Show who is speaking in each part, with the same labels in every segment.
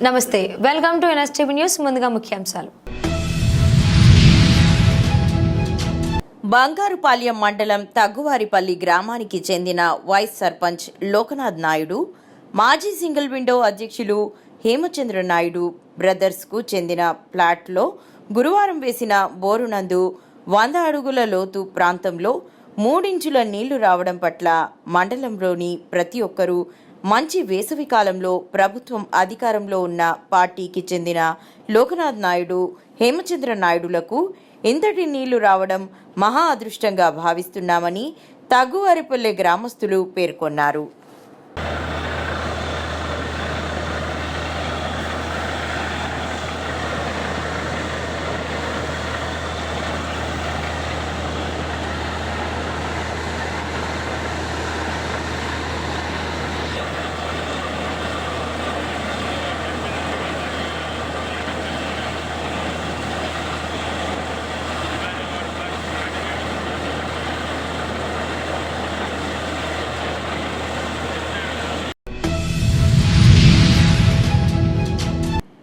Speaker 1: నమస్తే, welcome to NSTV news. ముందుగా ముఖ్యాంశాలు.
Speaker 2: బంగారుపాళ్యం మండలం తగ్గువారిపల్లి గ్రామానికి చెందిన వైస్ సర్పంచ్ లోకనాథ్ నాయుడు, మాజీ సింగిల్ విండో అధ్యక్షులు హేమచంద్ర నాయుడు బ్రదర్స్కు చెందిన ప్లాట్లో గురువారం వేసిన బోరునందు 100 అడుగుల లోతు ప్రాంతంలో 3 ఇంచుల నీళ్లు రావడం పట్ల మండలంలోని ప్రతి ఒక్కరూ మంచి వేసవి కాలంలో ప్రభుత్వం అధికారంలో ఉన్న పార్టీకి చెందిన లోకనాథ్ నాయుడు, హేమచంద్ర నాయుడులకు ఇంతటి నీళ్లు రావడం మహా అదృష్టంగా భావిస్తున్నామని తగ్గువారిపల్లె గ్రామస్తులు పేర్కొన్నారు.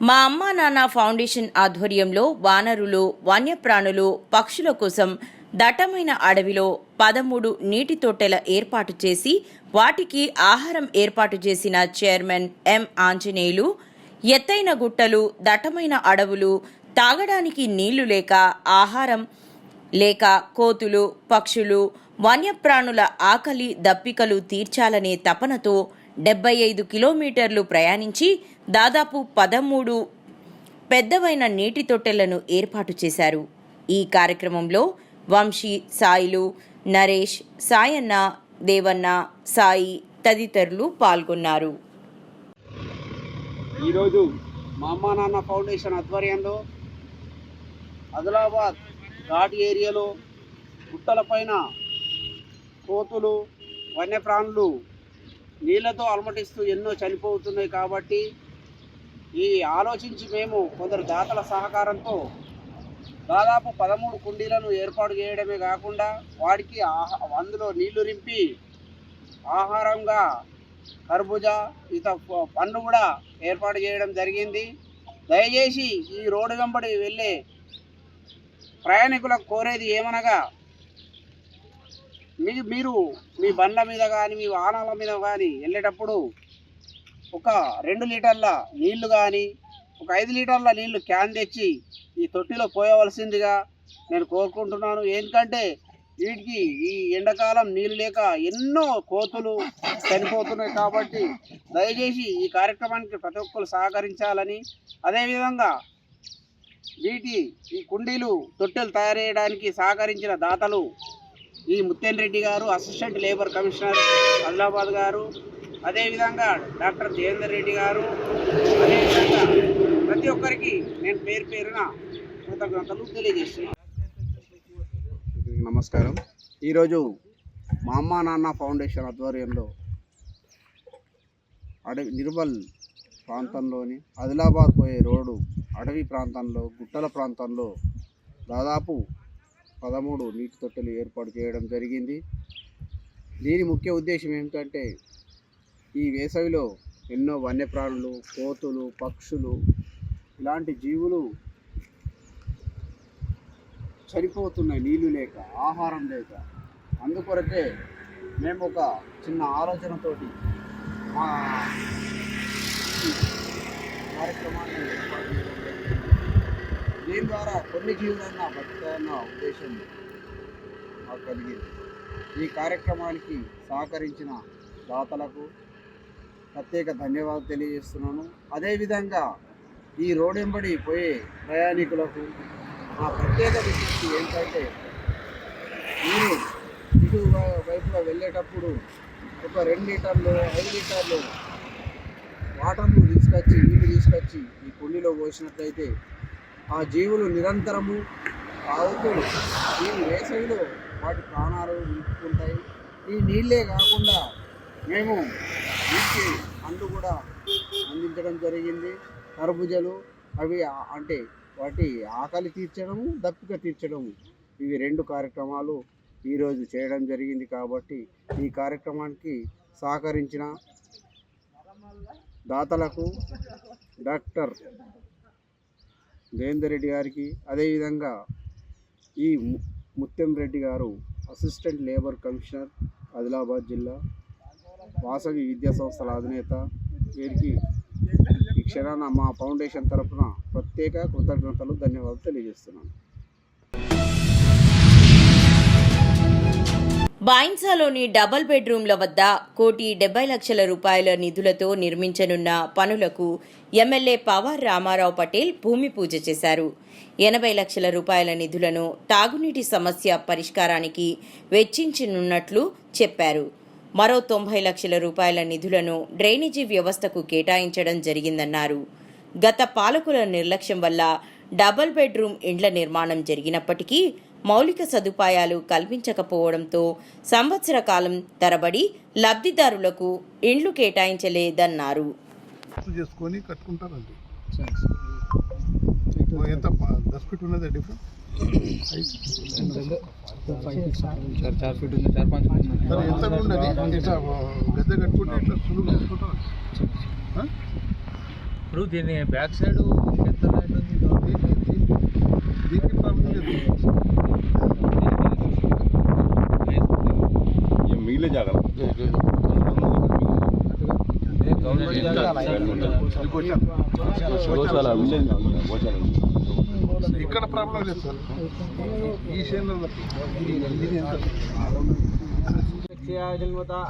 Speaker 2: మా అమ్మా నాన్న ఫౌండేషన్ ఆధ్వర్యంలో వానరులు, వన్యప్రాణులు, పక్షుల కోసం దట్టమైన అడవిలో 13 నీటి తొట్టెల ఏర్పాటు చేసి వాటికి ఆహారం ఏర్పాటు చేసిన చైర్మన్ ఎం. ఆంజనేయులు, ఎత్తైన గుట్టలు, దట్టమైన అడవులు, తాగడానికి నీళ్లు లేక, ఆహారం లేక కోతులు, పక్షులు, వన్యప్రాణుల ఆకలి దప్పికలు తీర్చాలనే తపనతో 75 కిలోమీటర్లు ప్రయాణించి దాదాపు 13 పెద్దవైన నీటి తొట్టెలను ఏర్పాటు చేశారు. ఈ కార్యక్రమంలో వంశీ, సాయిలు, నరేష్, సాయన్న, దేవన్న, సాయి తదితరులు పాల్గొన్నారు.
Speaker 3: ఈరోజు మా అమ్మా నాన్న ఫౌండేషన్ ఆధ్వర్యంలో ఆదిలాబాద్ ఘాట్ ఏరియాలో గుట్టలపైన కోతులు, వన్యప్రాణులు నీళ్లతో అలమటిస్తూ ఎన్నో చనిపోతున్నాయి. కాబట్టి ఈ ఆలోచించి మేము కొందరు దాతల సహకారంతో దాదాపు 13 కుండీలను ఏర్పాటు చేయడమే కాకుండా వాటికి అందులో నీళ్లు రింపి ఆహారంగా కర్బూజా, ఇతర పండ్లు కూడా ఏర్పాటు చేయడం జరిగింది. దయచేసి ఈ రోడ్డు వెంబడి వెళ్ళే ప్రయాణికులకు కోరేది ఏమనగా, మీరు మీ బండ్ల మీద కానీ మీ వాహనాల మీద కానీ వెళ్ళేటప్పుడు ఒక 2 లీటర్ల నీళ్లు కానీ ఒక 5 లీటర్ల నీళ్లు క్యాన్ తెచ్చి ఈ తొట్టిలో పోయవలసిందిగా నేను కోరుకుంటున్నాను. ఎందుకంటే వీటికి ఈ ఎండాకాలం నీళ్ళు లేక ఎన్నో కోతులు చనిపోతున్నాయి. కాబట్టి దయచేసి ఈ కార్యక్రమానికి ప్రతి ఒక్కరు సహకరించాలని, అదేవిధంగా ఈ కుండీలు తొట్టెలు తయారు చేయడానికి సహకరించిన దాతలు ఈ ముత్తేన్ రెడ్డి గారు, అసిస్టెంట్ లేబర్ కమిషనర్ ఆదిలాబాద్ గారు, అదేవిధంగా డాక్టర్ జయేందర్ రెడ్డి గారు, అదేవిధంగా ప్రతి ఒక్కరికి నేను పేరు పేరున కృతజ్ఞతలు తెలియజేస్తున్నాను. నమస్కారం. ఈరోజు మా అమ్మా నాన్న ఫౌండేషన్ ఆధ్వర్యంలో నిర్మల్ ప్రాంతంలోని ఆదిలాబాద్ పోయే రోడ్డు అడవి ప్రాంతంలో, గుట్టల ప్రాంతంలో దాదాపు 13 నీటి తొట్టెలు ఏర్పాటు చేయడం జరిగింది. దీని ముఖ్య ఉద్దేశం ఏమిటంటే, ఈ వేసవిలో ఎన్నో వన్యప్రాణులు, కోతులు, పక్షులు ఇలాంటి జీవులు చనిపోతున్నాయి నీళ్లు లేక, ఆహారం లేక. అందుకొరకే మేము ఒక చిన్న ఆలోచనతోటి మా కార్యక్రమాన్ని ఏర్పాటు చేయడం జరిగింది. దీని ద్వారా కొన్ని జీవులన్నా బతుకాలన్న ఉద్దేశం మాకు కలిగింది. ఈ కార్యక్రమానికి సహకరించిన దాతలకు ప్రత్యేక ధన్యవాదాలు తెలియజేస్తున్నాను. అదేవిధంగా ఈ రోడ్డెంబడి పోయే ప్రయాణికులకు మా ప్రత్యేక విజ్ఞప్తి ఏంటంటే, మీరు ఇటు వైపుగా వెళ్ళేటప్పుడు ఒక 2 లీటర్లు 5 లీటర్లు నీళ్లు తీసుకొచ్చి ఈ కుండీలో పోసినట్లయితే ఆ జీవులు నిరంతరము తాగుతూ ఈ వేసవిలో వాటి ప్రాణాలు నిలుపుకుంటాయి. ఈ నీళ్ళే కాకుండా మేము వీటికి పండ్లు కూడా అందించడం జరిగింది. కర్బూజాలు అవి అంటే వాటి ఆకలి తీర్చడము, దప్పిక తీర్చడము, ఇవి 2 కార్యక్రమాలు ఈరోజు చేయడం జరిగింది. కాబట్టి ఈ కార్యక్రమానికి సహకరించిన దాతలకు డాక్టర్ దేవేందర్ రెడ్డి గారికి, అదేవిధంగా ఈ ముత్యం రెడ్డి గారు అసిస్టెంట్ లేబర్ కమిషనర్ ఆదిలాబాద్ జిల్లా, వాసవి విద్యా సంస్థల అధినేత, వీరికి ఈ క్షణాన మా ఫౌండేషన్ తరఫున ప్రత్యేక కృతజ్ఞతలు, ధన్యవాదాలు తెలియజేస్తున్నాను.
Speaker 2: బాయిన్సాలోని డబుల్ బెడ్రూమ్ల వద్ద 1,70,00,000 రూపాయల నిధులతో నిర్మించనున్న పనులకు ఎమ్మెల్యే పవార్ రామారావు పటేల్ భూమి పూజ చేశారు. 80 లక్షల రూపాయల నిధులను తాగునీటి సమస్య పరిష్కారానికి వెచ్చించనున్నట్లు చెప్పారు. మరో 90 లక్షల రూపాయల నిధులను డ్రైనేజీ వ్యవస్థకు కేటాయించడం జరిగిందన్నారు. గత పాలకుల నిర్లక్ష్యం వల్ల డబుల్ బెడ్రూమ్ ఇండ్ల నిర్మాణం జరిగినప్పటికీ మౌలిక సదుపాయాలు కల్పించకపోవడంతో సంవత్సర కాలం తరబడి లబ్ధిదారులకు ఇండ్లు కేటాయించలేదన్నారు.
Speaker 4: చేసుకొని కట్టుకుంటారండి. ఎంత 10 ఫీట్ ఉన్నది డిఫరెంట్ ఎంత ఉన్నది. ఇట్లా గద్దె కట్టుకుంటే ఇట్లా సులువు చేసుకుంటారు.
Speaker 5: ఇప్పుడు దీని బ్యాక్ సైడ్ ఎంత
Speaker 4: దీనికి ప్రాబ్లం లేదు.
Speaker 6: మిగిలే జాగా
Speaker 4: ఇక్కడ ప్రాబ్లం లేదు సార్. ఈ శైలిలో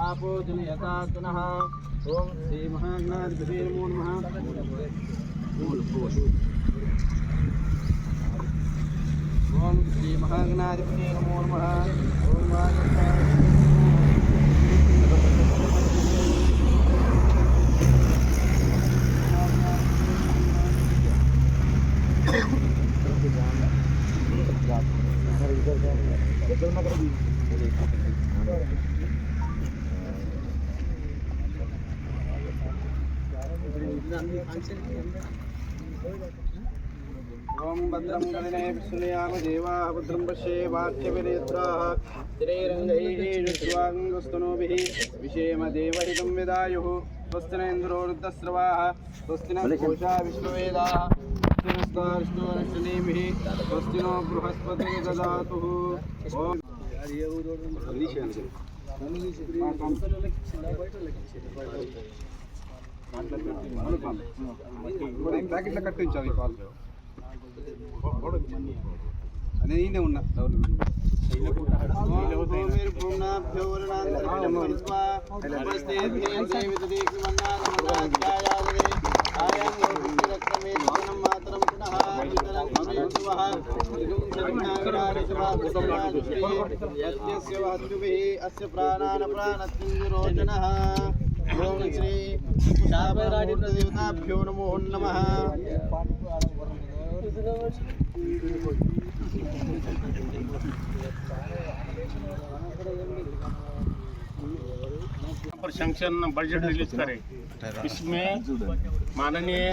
Speaker 3: ఆపో జనయతా పునః ఓం శ్రీ మహాగణాధిపతే నమో నమః. ఓం శ్రీ మహాగణాధిపతే నమో నమః. ఓం భద్రం గణనే విష్ణుయామ దేవాః భద్రం పశ్యేమార్చవినేత్రాః స్థిరైరంగైః శ్రువాంగస్తనోభిః విషేమ దేవహితం విదాయుః. స్వస్తి న ఇంద్రో వృద్ధశ్రవాः స్వస్తి న పూషా విష్ణువేదాः విష్ణువర్షణీభిః స్వస్తి నో బృహస్పతిర్దదాతు. ఓం ప్యాకెట్లో కట్టించాలి పాలు అనేది ఈయనే ఉన్నా. అస్య ప్రాణాన ప్రాణత్యురోచనః. ఓం శ్రీ శాబరాడిదేవతాభ్యో నమో నమః.
Speaker 5: पर सैंक्शन बजट रिलीज करे, इसमें माननीय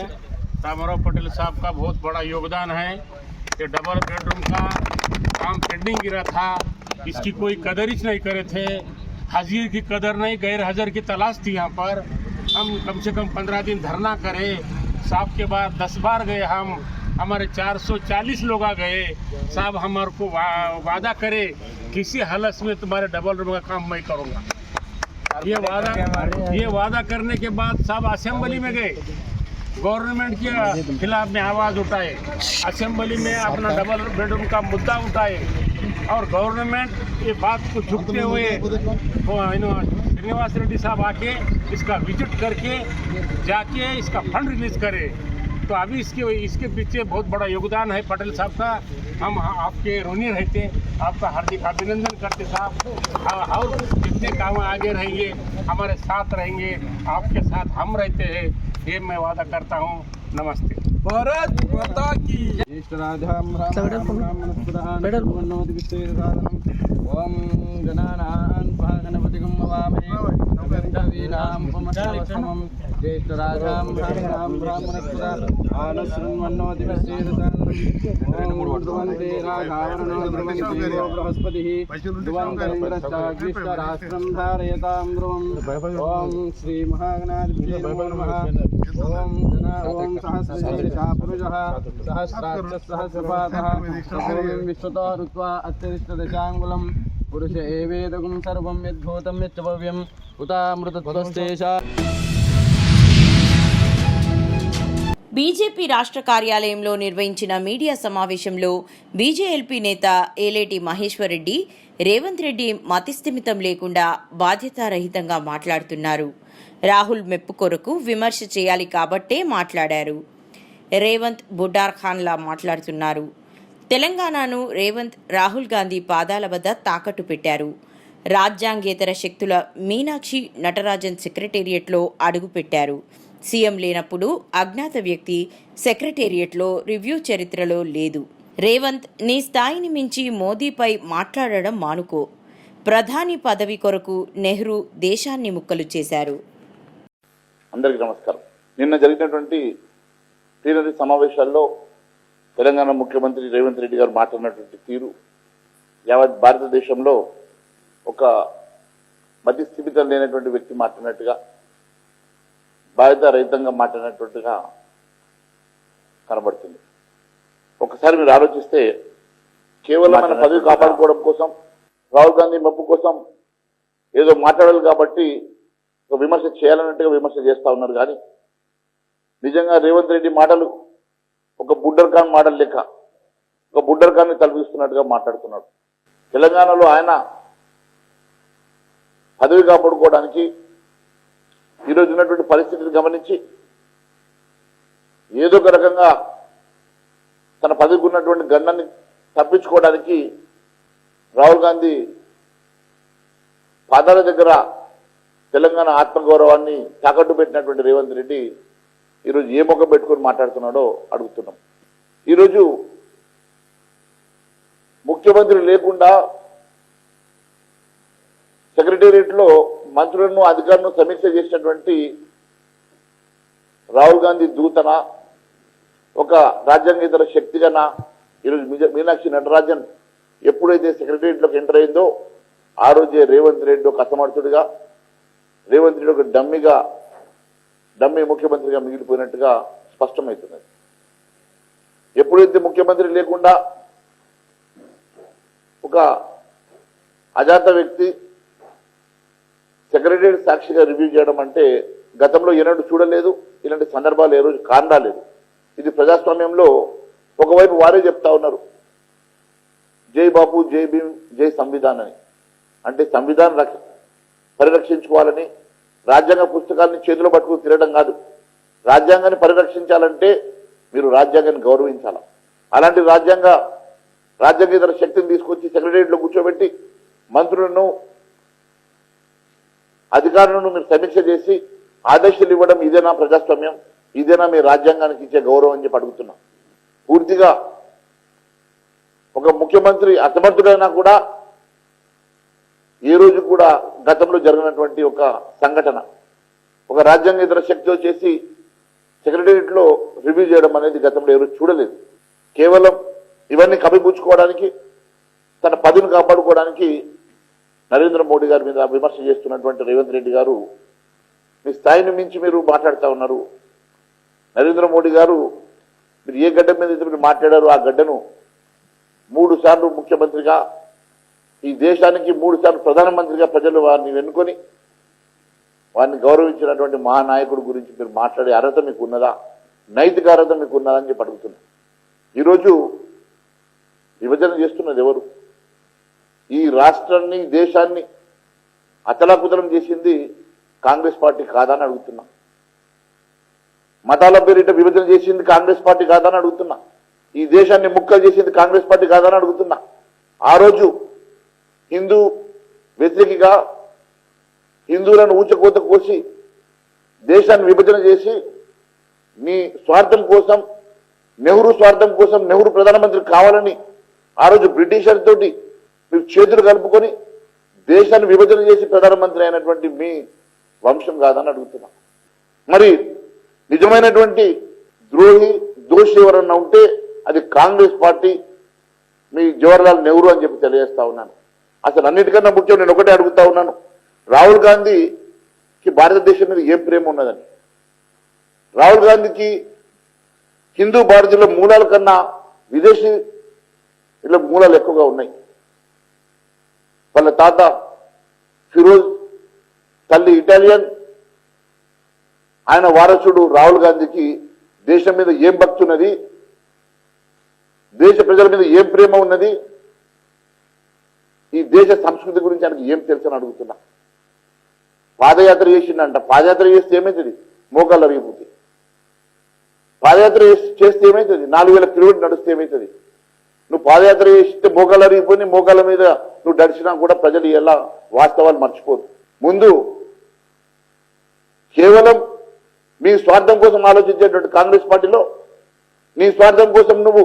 Speaker 5: रामाराव पटेल साहब का बहुत बड़ा योगदान है. ये डबल बेडरूम का काम पेंडिंग गिरा था, इसकी कोई कदर ही नहीं करे थे. हाजिर की कदर नहीं, गैर हाजिर की तलाश थी. यहाँ पर हम कम से कम 15 दिन धरना करे. साहब के बाद 10 बार गए हम, हमारे 440 लोग आ गए. साहब हमारे को वादा करे किसी हालत में तुम्हारे डबल रूम का काम मैं करूँगा. ये वादा करने के बाद साहब असेंबली में गए, गवर्नमेंट के खिलाफ में आवाज़ उठाए, असेंबली में अपना डबल बेडरूम का मुद्दा उठाए. और गवर्नमेंट ये बात को झुकते हुए श्रीनिवास रेड्डी साहब आके इसका विजिट करके जाके इसका फंड रिलीज करे. तो अभी इसके पीछे बहुत बड़ा योगदान है पटेल साहब का. हम आपके ऋणी रहते, आपका हार्दिक अभिनंदन करते साहब. और जितने काम आगे रहेंगे हमारे साथ रहेंगे, आपके साथ हम रहते हैं, ये मैं वादा करता हूँ. नमस्ते. भारत माता की ओम गणानां गणपतिं नमामि.
Speaker 6: ज्येष्ठराजां ब्राह्मणस्पदा आनशृण्वन्नोतिविश्रेदसानम् ॐ ध्रुवन्ते राघावरणो ध्रुवन्ते यो बृहस्पतिः ध्रुवन्तरिन्द्रश्चाग्निश्चराष्ट्रं धारयतां ध्रुवम् ॐ श्रीमहागणाधिपतये नमः ॐ सहस्रशीर्षः पुरुषः सहस्राक्षः सहस्रपादः भूमिं विश्वतो ऋत्वा अत्यरिष्टदशाङ्गुलं पुरुष एवेदगुं सर्वं यद्भूतं यच्च भव्यम् उतामृतत्वस्तेषा।
Speaker 2: బీజేపీ రాష్ట్ర కార్యాలయంలో నిర్వహించిన మీడియా సమావేశంలో బీజేఎల్పీ నేత ఏలేటి మహేశ్వర్ రెడ్డి రేవంత్ రెడ్డి మతిస్థిమితం లేకుండా బాధ్యతారహితంగా మాట్లాడుతున్నారు. రాహుల్ మెప్పు కొరకు విమర్శ చేయాలి కాబట్టే మాట్లాడారు. రేవంత్ బుడ్డార్ ఖాన్లా మాట్లాడుతున్నారు. తెలంగాణను రేవంత్ రాహుల్ గాంధీ పాదాల వద్ద తాకట్టు పెట్టారు. రాజ్యాంగేతర శక్తుల మీనాక్షి నటరాజన్ సెక్రటేరియట్లో అడుగుపెట్టారు. సీఎం లేనప్పుడు అజ్ఞాత వ్యక్తి సెక్రటేరియట్లో రివ్యూ చరిత్రలో లేదు. రేవంత్ నీ స్థాయిని మించి మోదీపై మాట్లాడడం మానుకో. ప్రధాని పదవి కొరకు నెహ్రూ దేశాన్ని ముక్కలు చేశారు.
Speaker 7: అందరికీ నమస్కారం. నిన్న జరిగినటువంటి ప్లీనరీ సమావేశాల్లో తెలంగాణ ముఖ్యమంత్రి రేవంత్ రెడ్డి గారు మాట్లాడినటువంటి తీరు యావత్ భారతదేశంలో ఒక మధ్యస్థిమితం లేనటువంటి వ్యక్తి మాట్లాడినట్టుగా, బాధ్యత రహితంగా మాట్లాడినట్టుగా కనబడుతుంది. ఒకసారి మీరు ఆలోచిస్తే కేవలం మన పదవి కాపాడుకోవడం కోసం, రాహుల్ గాంధీ మెప్పు కోసం ఏదో మాట్లాడాలి కాబట్టి ఒక విమర్శ చేయాలన్నట్టుగా విమర్శ చేస్తా ఉన్నారు. కానీ నిజంగా రేవంత్ రెడ్డి మాటలు ఒక బుడ్డర్ ఖాన్ మాటలు లెక్క, ఒక బుడ్డర్ ఖాన్ని తలపిస్తున్నట్టుగా మాట్లాడుతున్నాడు. తెలంగాణలో ఆయన పదవి కాపాడుకోవడానికి ఈరోజు ఉన్నటువంటి పరిస్థితిని గమనించి ఏదో ఒక రకంగా తన పదవికి ఉన్నటువంటి గండాన్ని తప్పించుకోవడానికి రాహుల్ గాంధీ పాదాల దగ్గర తెలంగాణ ఆత్మగౌరవాన్ని తాకట్టు పెట్టినటువంటి రేవంత్ రెడ్డి ఈరోజు ఏ ముఖం పెట్టుకొని మాట్లాడుతున్నాడో అడుగుతున్నాం. ఈరోజు ముఖ్యమంత్రి లేకుండా సెక్రటేరియట్లో మంత్రులను అధికారులను సమీక్ష చేసినటువంటి రాహుల్ గాంధీ దూతన, ఒక రాజ్యాంగేతర శక్తిగానా ఈరోజు మీనాక్షి నటరాజన్ ఎప్పుడైతే సెక్రటేరియట్లోకి ఎంటర్ అయిందో ఆ రోజే రేవంత్ రెడ్డి ఒక అసమర్థుడిగా, రేవంత్ రెడ్డి ఒక డమ్మీ ముఖ్యమంత్రిగా మిగిలిపోయినట్టుగా స్పష్టమవుతున్నది. ఎప్పుడైతే ముఖ్యమంత్రి లేకుండా ఒక అజాత వ్యక్తి సెక్రటేరియట్ సాక్షిగా రివ్యూ చేయడం అంటే గతంలో ఏనాడు చూడలేదు. ఇలాంటి సందర్భాలు ఏ రోజు కానరాలేదు. ఇది ప్రజాస్వామ్యంలో ఒకవైపు వారే చెప్తా ఉన్నారు, జై బాబు, జై భీమ్, జై సంవిధాన్ అని. అంటే సంవిధానం పరిరక్షించుకోవాలని, రాజ్యాంగ పుస్తకాలని చేతిలో పట్టుకుని తిరగడం కాదు. రాజ్యాంగాన్ని పరిరక్షించాలంటే మీరు రాజ్యాంగాన్ని గౌరవించాలి. అలాంటి రాజ్యాంగేతర శక్తిని తీసుకొచ్చి సెక్రటేరియట్లో కూర్చోబెట్టి మంత్రులను, అధికారులను మీరు సమీక్ష చేసి ఆదేశాలు ఇవ్వడం ఇదేనా ప్రజాస్వామ్యం? ఇదేనా మీ రాజ్యాంగానికి ఇచ్చే గౌరవం అని చెప్పి అడుగుతున్నా. పూర్తిగా ఒక ముఖ్యమంత్రి అసమర్థుడైనా కూడా ఏ రోజు కూడా గతంలో జరిగినటువంటి ఒక సంఘటన, ఒక రాజ్యాంగేతర శక్తితో చేసి సెక్రటేరియట్లో రివ్యూ చేయడం అనేది గతంలో ఏ రోజు చూడలేదు. కేవలం ఇవన్నీ కప్పిపుచ్చుకోవడానికి, తన పదవిని కాపాడుకోవడానికి నరేంద్ర మోడీ గారి మీద విమర్శ చేస్తున్నటువంటి రేవంత్ రెడ్డి గారు మీ స్థాయిని మించి మీరు మాట్లాడుతూ ఉన్నారు. నరేంద్ర మోడీ గారు మీరు ఏ గడ్డ మీద అయితే మీరు మాట్లాడారో ఆ గడ్డను 3 సార్లు ముఖ్యమంత్రిగా, ఈ దేశానికి 3 సార్లు ప్రధానమంత్రిగా ప్రజలు వారిని ఎన్నుకొని వారిని గౌరవించినటువంటి మహానాయకుడు గురించి మీరు మాట్లాడే అర్హత మీకు ఉన్నదా, నైతిక అర్హత మీకు ఉన్నదా అని చెప్పి అడుగుతున్నారు. ఈరోజు విభజన చేస్తున్నది ఎవరు? ఈ రాష్ట్రాన్ని, దేశాన్ని అతలాకుతలం చేసింది కాంగ్రెస్ పార్టీ కాదా అని అడుగుతున్నా. మతాల పేరిట విభజన చేసింది కాంగ్రెస్ పార్టీ కాదా అని అడుగుతున్నా. ఈ దేశాన్ని ముక్కలు చేసింది కాంగ్రెస్ పార్టీ కాదా అని అడుగుతున్నా. ఆ రోజు హిందూ వ్యతిరేకిగా హిందువులను ఊచకోత కోసి దేశాన్ని విభజన చేసి మీ స్వార్థం కోసం, నెహ్రూ స్వార్థం కోసం, నెహ్రూ ప్రధానమంత్రి కావాలని ఆ రోజు బ్రిటిషర్ తోటి మీరు చేతులు కలుపుకొని దేశాన్ని విభజన చేసి ప్రధానమంత్రి అయినటువంటి మీ వంశం కాదని అడుగుతున్నా. మరి నిజమైనటువంటి ద్రోహి దోషి ఎవరన్నా ఉంటే అది కాంగ్రెస్ పార్టీ, మీ జవహర్లాల్ నెహ్రూ అని చెప్పి తెలియజేస్తా ఉన్నాను. అసలు అన్నిటికన్నా ముఖ్యం నేను ఒకటే అడుగుతా ఉన్నాను, రాహుల్ గాంధీకి భారతదేశం మీద ఏం ప్రేమ ఉన్నదని. రాహుల్ గాంధీకి హిందూ భారతీయుల మూలాల కన్నా విదేశీ ఇలా మూలాలు ఎక్కువగా ఉన్నాయి. వాళ్ళ తాత ఫిరోజ్, తల్లి ఇటాలియన్. ఆయన వారసుడు రాహుల్ గాంధీకి దేశం మీద ఏం భక్తి ఉన్నది, దేశ ప్రజల మీద ఏం ప్రేమ ఉన్నది, ఈ దేశ సంస్కృతి గురించి ఆయనకు ఏం తెలుసని అడుగుతున్నా. పాదయాత్ర చేసిండంట, పాదయాత్ర చేస్తే ఏమవుతుంది, మోకాళ్ళు అరిగిపోతుంది. పాదయాత్ర చేస్తే ఏమవుతుంది, 4000 కిలోమీటర్లు నడిస్తే ఏమవుతుంది. నువ్వు పాదయాత్ర చేస్తే మోకాళ్ళు అరిగిపోయి మోకాళ్ళ మీద నువ్వు నడిచినా కూడా ప్రజలు ఎలా వాస్తవాలు మర్చిపోదు. ముందు కేవలం మీ స్వార్థం కోసం ఆలోచించేటువంటి కాంగ్రెస్ పార్టీలో నీ స్వార్థం కోసం నువ్వు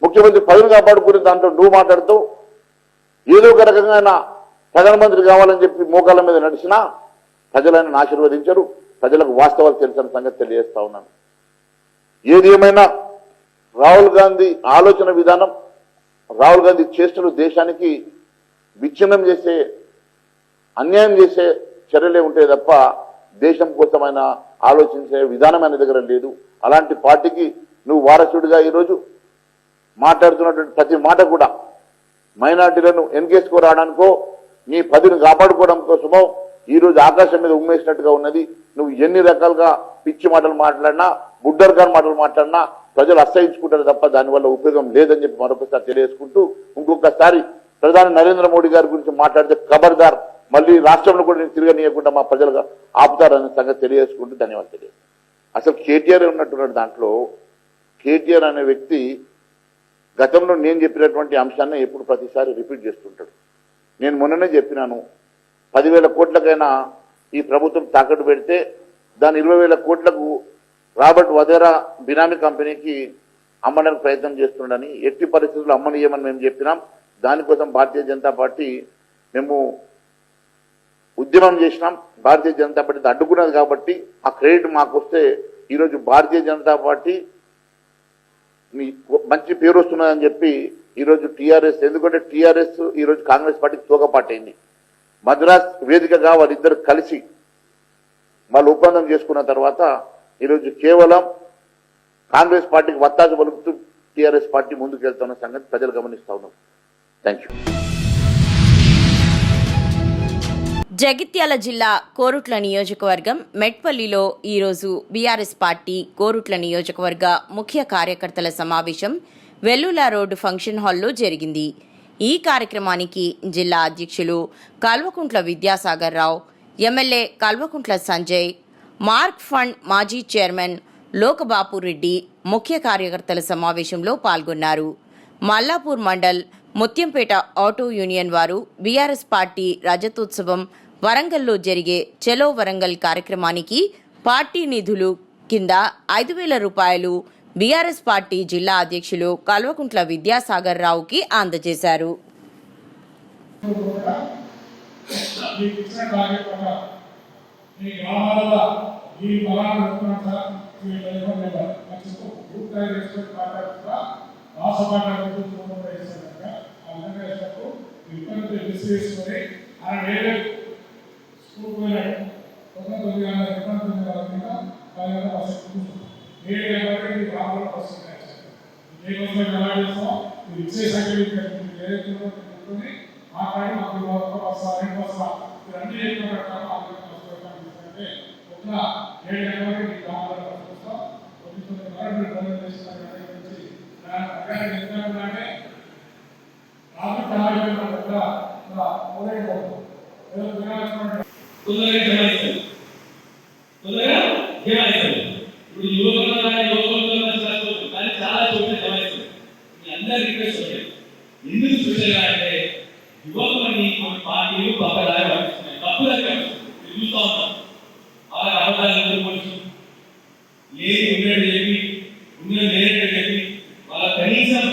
Speaker 7: ముఖ్యమంత్రి పదవిని కాపాడుకునే దాంట్లో నువ్వు మాట్లాడుతూ ఏదో ఒక రకంగా ప్రధానమంత్రి కావాలని చెప్పి మోకాళ్ళ మీద నడిచినా ప్రజలను ఆశీర్వదించరు. ప్రజలకు వాస్తవాలు తెలిసిన సంగతి తెలియజేస్తా ఉన్నాను. ఏది ఏమైనా రాహుల్ గాంధీ ఆలోచన విధానం, రాహుల్ గాంధీ చేష్టలు దేశానికి విచ్ఛిన్నం చేసే, అన్యాయం చేసే చర్యలే ఉంటే తప్ప దేశం కోసమైన ఆలోచించే విధానం ఆయన దగ్గర లేదు. అలాంటి పార్టీకి నువ్వు వారసుడిగా ఈరోజు మాట్లాడుతున్నటువంటి ప్రతి మాట కూడా మైనార్టీలను ఎన్కేసుకోరాడానికో నీ పదిని కాపాడుకోవడం కోసమో ఈరోజు ఆకాశం మీద ఉమ్మేసినట్టుగా ఉన్నది. నువ్వు ఎన్ని రకాలుగా పిచ్చి మాటలు మాట్లాడినా, బుడ్డర్గాన్ మాటలు మాట్లాడినా ప్రజలు అసహించుకుంటారు తప్ప దానివల్ల ఉపయోగం లేదని చెప్పి మరొకసారి తెలియజేసుకుంటూ, ఇంకొకసారి ప్రధాని నరేంద్ర మోడీ గారి గురించి మాట్లాడితే ఖబర్దార్, మళ్ళీ రాష్ట్రంలో కూడా నేను తిరగనీయకుండా మా ప్రజలుగా ఆపుతారనే సంగతి తెలియజేసుకుంటూ ధన్యవాదాలు తెలియదు. అసలు కేటీఆర్ ఉన్నట్టున్నాడు దాంట్లో. కేటీఆర్ అనే వ్యక్తి గతంలో నేను చెప్పినటువంటి అంశాన్ని ఎప్పుడు ప్రతిసారి రిపీట్ చేస్తుంటాడు. నేను మొన్ననే చెప్పినాను, 10,000 కోట్లకైనా ఈ ప్రభుత్వం తాకట్టు పెడితే దాని 20,000 కోట్లకు రాబర్ట్ వదేరా బినామీ కంపెనీకి అమ్మడానికి ప్రయత్నం చేస్తుండని, ఎట్టి పరిస్థితుల్లో అమ్మనీయమని మేము చెప్పినాం. దానికోసం భారతీయ జనతా పార్టీ మేము ఉద్యమం చేసినాం. భారతీయ జనతా పార్టీ అడ్డుకున్నది కాబట్టి ఆ క్రెడిట్ మాకు వస్తే ఈరోజు భారతీయ జనతా పార్టీ మంచి పేరు వస్తున్నదని చెప్పి ఈరోజు టీఆర్ఎస్, ఎందుకంటే టీఆర్ఎస్ ఈరోజు కాంగ్రెస్ పార్టీకి తోకపాటైంది. మద్రాస్ వేదికగా వాళ్ళిద్దరు కలిసి వాళ్ళు ఒప్పందం చేసుకున్న తర్వాత ఈరోజు కేవలం కాంగ్రెస్ పార్టీకి వత్తాసు పలుకుతూ టీఆర్ఎస్ పార్టీ ముందుకు వెళ్తున్న సంగతి ప్రజలు గమనిస్తా ఉన్నారు. Thank you.
Speaker 2: జగిత్యాల జిల్లా కోరుట్ల నియోజకవర్గం మెట్పల్లిలో ఈరోజు బీఆర్ఎస్ పార్టీ కోరుట్ల నియోజకవర్గ ముఖ్య కార్యకర్తల సమావేశం వెల్లుల రోడ్డు ఫంక్షన్ హాల్లో జరిగింది. ఈ కార్యక్రమానికి జిల్లా అధ్యక్షులు Kalvakuntla Vidyasagar Rao, MLA Kalvakuntla Sanjay, Markfed మాజీ చైర్మన్ లోకబాపు రెడ్డి ముఖ్య కార్యకర్తల సమావేశంలో పాల్గొన్నారు. మల్లాపూర్ మండల్ ముత్యంపేట ఆటో యూనియన్ వారు బీఆర్ఎస్ పార్టీ రజతోత్సవం వరంగల్లో జరిగే చలో వరంగల్ కార్యక్రమానికి పార్టీ నిధులు కింద 5,000 రూపాయలు బీఆర్ఎస్ పార్టీ జిల్లా అధ్యక్షులు కల్వకుంట్ల విద్యాసాగర్ రావుకి అందజేశారు.
Speaker 8: ఎందుకు స్పెషల్ అంటే యువకులని కొన్ని పార్టీలు పక్కదారి పట్టిస్తున్నాయి, తప్పుదారి చూస్తూ ఉంటాం. వాళ్ళ అవకాశాలు ఎదుర్కొచ్చు లేని ఉన్నట్టు చెప్పి ఉన్నది లేనట్టు చెప్పి వాళ్ళ కనీసం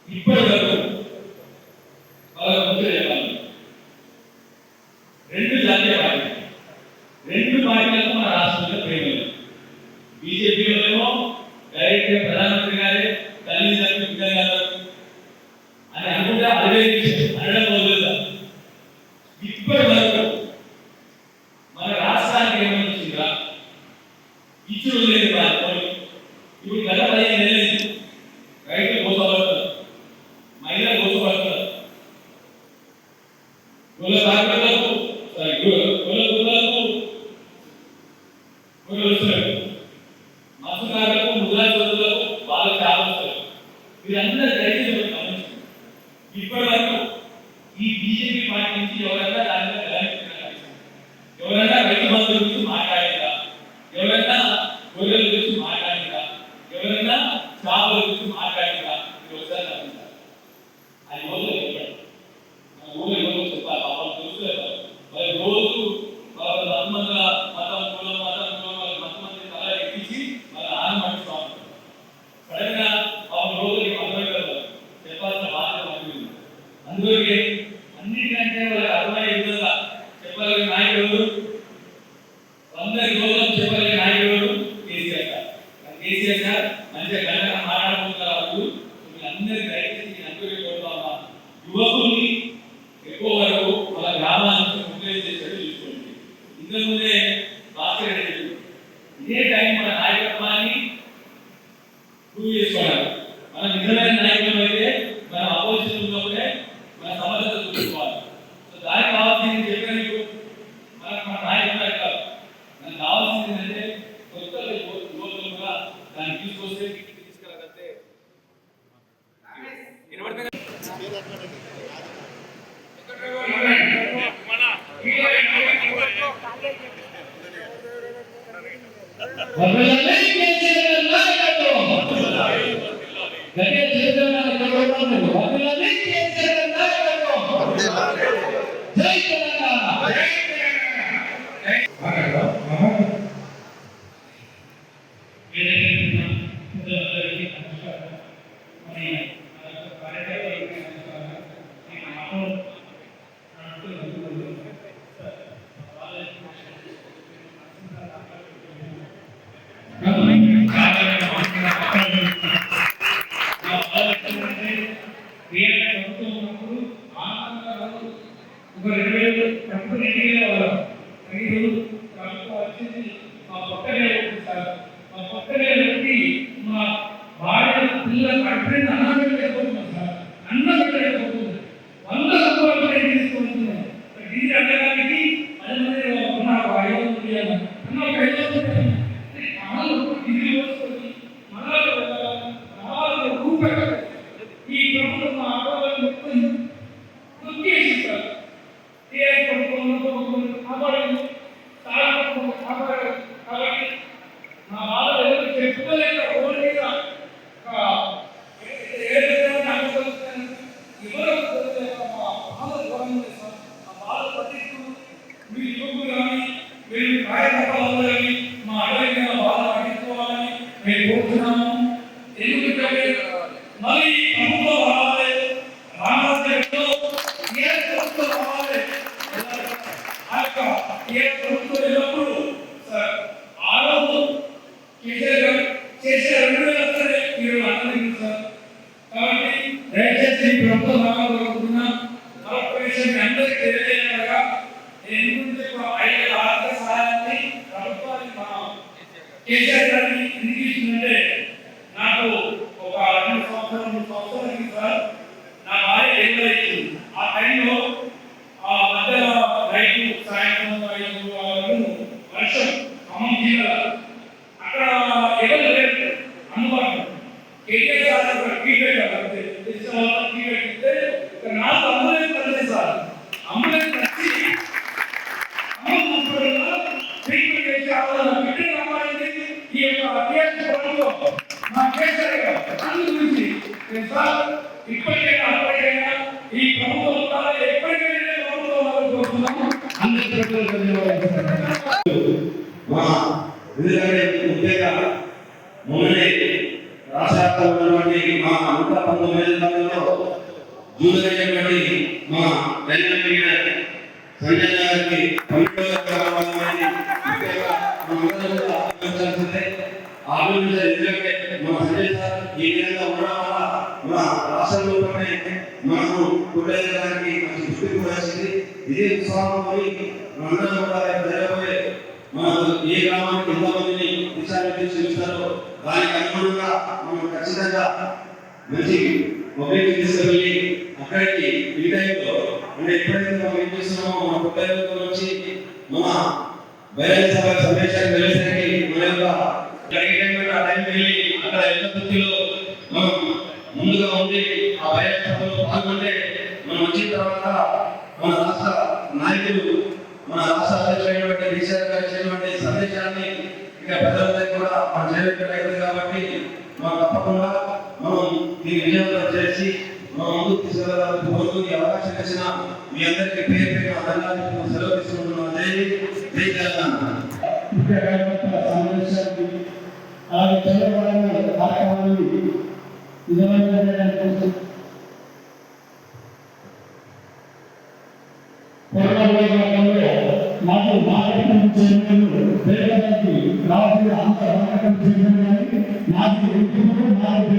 Speaker 8: ఇప్పటి వరకు వాళ్ళ ముందు చెప్పాలి. 2 జాతీయ పార్టీలు విషయం అనడం మొదలుదా ఇప్పటి వరకు మన రాష్ట్రానికి ఏమైనా వచ్చిందా? ఇచ్చుడు లేదు. ఇప్పుడు గత 15 నెలలు రైతులు మోసపడతారు, మహిళలు మోసపడతారు, కుల కార్మికులకు మత్స్యకారులకు ముద్రా చోదులకు వాళ్ళకి ఆలోచిస్తారు. వీరందరూ దయచేసి గమనించారు. ఇప్పటి వరకు ఈ బీజేపీ పార్టీ నుంచి ఎవరైనా దాని మీద ఎవరైనా రైతు బంధు గురించి మాట్లాడిందా? ఎవరైనా గొర్రెల గురించి మాట్లాడిందా? ఎవరైనా చేపల గురించి మాట్లాడిందా? ఇది ఒకసారి గమనించాలి. అది ఊళ్ళో చెప్పాడు, మన ఊళ్ళో ఎవరో చెప్పాలి. పాపం చూస్తారు మరి రోజు మతమంగా మతం కులం వాళ్ళకి మతమంది తల ఎక్కించి వాళ్ళ ఆనం పట్టిస్తూ ఉంటారు. సడన్ గా పాపం రోజులకి అర్థమవుతారు, చెప్పాల్సిన బాధ్యత ఉంటుంది. అందుకే అన్నిటికంటే వాళ్ళకి అర్థమయ్యే విధంగా చెప్పగలిగిన నాయకుడు, 100 రోజులు చెప్పగలిగిన నాయకుడు కేసీఆర్ గారు. కేసీఆర్ గారు మంచిగా గంటగా మాట్లాడుకుంటారు. అందరికీ దయచేసి అందరికీ కోరుతా ఉన్నా, యువకుల్ని ఎక్కువ వరకు వాళ్ళ గ్రామాలను ఉపయోగించే చర్యలు తీసుకోండి. ఇంతకుముందే భాస్కర్ రెడ్డి ఇదే టైం మన నాయకత్వాన్ని ప్రూవ్ చేసుకోవాలి. మన నిజమైన నాయకులు అయితే మనం అపోజిషన్ ఉన్నప్పుడే మన సమర్థత చూసుకోవాలి. సో దానికి కావాల్సింది చెప్పాను మీకు, మనకు మన నాయకులు కాదు, మనకు కావాల్సింది ఏంటంటే కొత్త యువకులు కూడా దాన్ని తీసుకొస్తే తీసుకెళ్ళగలిగితే నాకు ఒక 2 సంవత్సరాలు 3 సంవత్సరాలు సార్ నా భార్య డెలివరీ ఆ టైంలో ఆ మధ్య రైతు సాయంత్రం 5 వర్షం ఖమ్మం జిల్లా అక్కడ ఎవరు లేరు అందుబాటులో కేటీఆర్ సార్ టీకెట్ ఇస్తే నాకు అంబులెన్స్ కలిసి సార్ అంబులెన్స్ వచ్చి ట్రీట్మెంట్ చేసి బిడ్డ రమ్మాయింది. ఈ యొక్క అత్యాచారంలో మా కేసరి గారు గురించి సార్ ఇప్పటికైనా అప్పటికైనా ఈ ప్రభుత్వం ద్వారా ఎప్పటికైనా ప్రభుత్వం కోరుతున్నాము.
Speaker 6: మా ముఖ్యంగా మొన్ననే రాష్ట్ర ఉన్నటువంటి మా 119 జూలైనటువంటి మా సంజయ్ గారికి ఎందుకంటే మా సంజయ్ సార్ ఈ విధంగా ఉండడం వల్ల
Speaker 8: మన రాష్ట్రంలోనే మనకు కొట్టేయడానికి మంచి గుర్తింపు వచ్చింది. ఇదే ఉత్సాహంతో మనందరం కూడా జరగబోయే మన ఏ గ్రామానికి ఎంతమందిని దిశానిర్దేశం చూస్తారో దానికి అనుగుణంగా మనం ఖచ్చితంగా మంచి మొబైల్ తీసుకెళ్ళి అక్కడికి ఈ టైంలో అంటే ఎప్పుడైతే మనం ఏం చేస్తున్నామో మన కొట్టేయలో వచ్చి మన బహిరంగ సభ సమావేశానికి వెళ్ళేసరికి మన యొక్క ఆ టైం వెళ్ళి అక్కడ ఎంత వృత్తిలో మనం ముందుగా ఉండి ఆ బహిరంగ సభలో పాల్గొంటే మనం వచ్చిన తర్వాత మన రాష్ట్ర నాయకులు మన రాష్ట్ర అధ్యక్షులైనటువంటి కేసీఆర్ గారు ఇచ్చినటువంటి సందేశాన్ని ఇక ప్రజలందరికీ కూడా మనం చేయగలిగింది. కాబట్టి మనం తప్పకుండా మనం దీన్ని విజయవంతం చేసి మనం ముందుకు తీసుకెళ్ళాలని కోరుతూ ఈ అవకాశం ఇచ్చిన మీ అందరికీ పేరు పేరు ధన్యవాదాలు సెలవు తీసుకుంటున్నాం. జై తెలంగాణ.
Speaker 9: సమావేశానికి అలాగే చంద్రబాబు కార్యక్రమాన్ని నిజమైన మాకు మార్కెటింగ్ చైర్మన్ పేదలకి రావాల్సిన అంత మార్కెటింగ్ చైర్మన్ కానీ నాకు నాకు